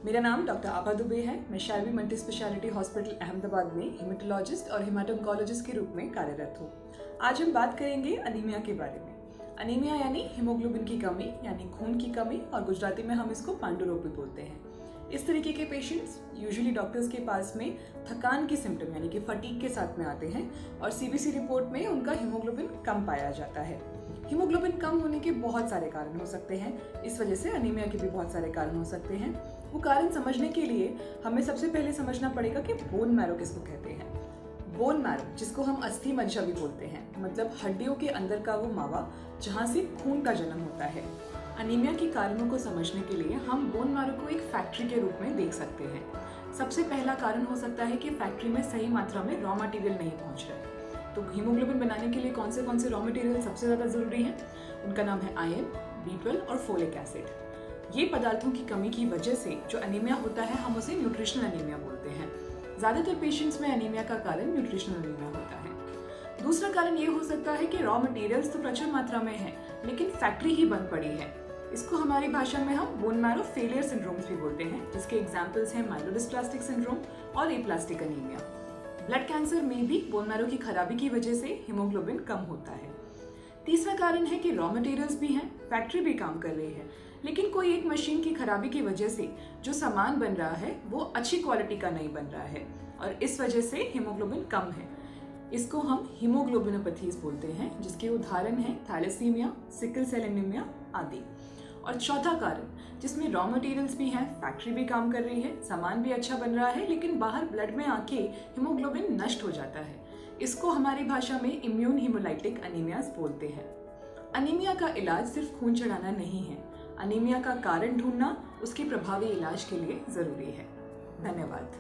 मेरा नाम डॉक्टर आभा दुबे है। मैं शायवी मल्टी स्पेशलिटी हॉस्पिटल अहमदाबाद में हेमेटोलॉजिस्ट और हेमाटोन्कोलॉजिस्ट के रूप में कार्यरत हूँ। आज हम बात करेंगे अनीमिया के बारे में। अनीमिया यानी हीमोग्लोबिन की कमी यानी खून की कमी, और गुजराती में हम इसको पांडु रोग भी बोलते हैं। इस तरीके के पेशेंट्स यूजुअली डॉक्टर्स के पास में थकान की सिम्टम यानी कि फटीग के साथ में आते हैं और सीबीसी रिपोर्ट में उनका हीमोग्लोबिन कम पाया जाता है। हीमोग्लोबिन कम होने के बहुत सारे कारण हो सकते हैं, इस वजह से अनीमिया के भी बहुत सारे कारण हो सकते हैं। वो कारण समझने के लिए हमें सबसे पहले समझना पड़ेगा कि बोन मैरो किसको कहते हैं। बोन मैरो, जिसको हम अस्थि मज्जा भी बोलते हैं, मतलब हड्डियों के अंदर का वो मावा जहाँ से खून का जन्म होता है। अनीमिया के कारणों को समझने के लिए हम बोन मैरो को एक फैक्ट्री के रूप में देख सकते हैं। सबसे पहला कारण हो सकता है कि फैक्ट्री में सही मात्रा में रॉ मटेरियल नहीं पहुंच रहा है। तो हीमोग्लोबिन बनाने के लिए कौन से रॉ मटेरियल सबसे ज़्यादा ज़रूरी हैं? उनका नाम है आयरन, B12 और फोलिक एसिड। ये पदार्थों की कमी की वजह से जो अनीमिया होता है, हम उसे न्यूट्रिशनल अनीमिया बोलते हैं। ज़्यादातर पेशेंट्स में अनीमिया का कारण न्यूट्रिशनल अनीमिया होता है। दूसरा कारण ये हो सकता है कि रॉ मटेरियल्स तो प्रचुर मात्रा में है, लेकिन फैक्ट्री ही बंद पड़ी है। इसको हमारी भाषा में हम बोन मैरो फेलियर सिंड्रोम्स भी बोलते हैं, जिसके एग्जाम्पल्स हैं माइलोडिस्प्लास्टिक सिंड्रोम और एप्लास्टिक अनीमिया। ब्लड कैंसर में भी बोन मैरो की खराबी की वजह से हीमोग्लोबिन कम होता है। तीसरा कारण है कि रॉ मटेरियल्स भी हैं, फैक्ट्री भी काम कर रही है, लेकिन कोई एक मशीन की खराबी की वजह से जो सामान बन रहा है वो अच्छी क्वालिटी का नहीं बन रहा है और इस वजह से हीमोग्लोबिन कम है। इसको हम हीमोग्लोबिनोपैथीज बोलते हैं, जिसके उदाहरण हैं थैलेसीमिया, सिकल सेल एनीमिया आदि। और चौथा कारण, जिसमें रॉ मटेरियल्स भी हैं, फैक्ट्री भी काम कर रही है, सामान भी अच्छा बन रहा है, लेकिन बाहर ब्लड में आके हीमोग्लोबिन नष्ट हो जाता है। इसको हमारी भाषा में इम्यून हीमोलाइटिक अनीमियाज बोलते हैं। अनीमिया का इलाज सिर्फ खून चढ़ाना नहीं है, अनीमिया का कारण ढूंढना उसके प्रभावी इलाज के लिए जरूरी है। धन्यवाद।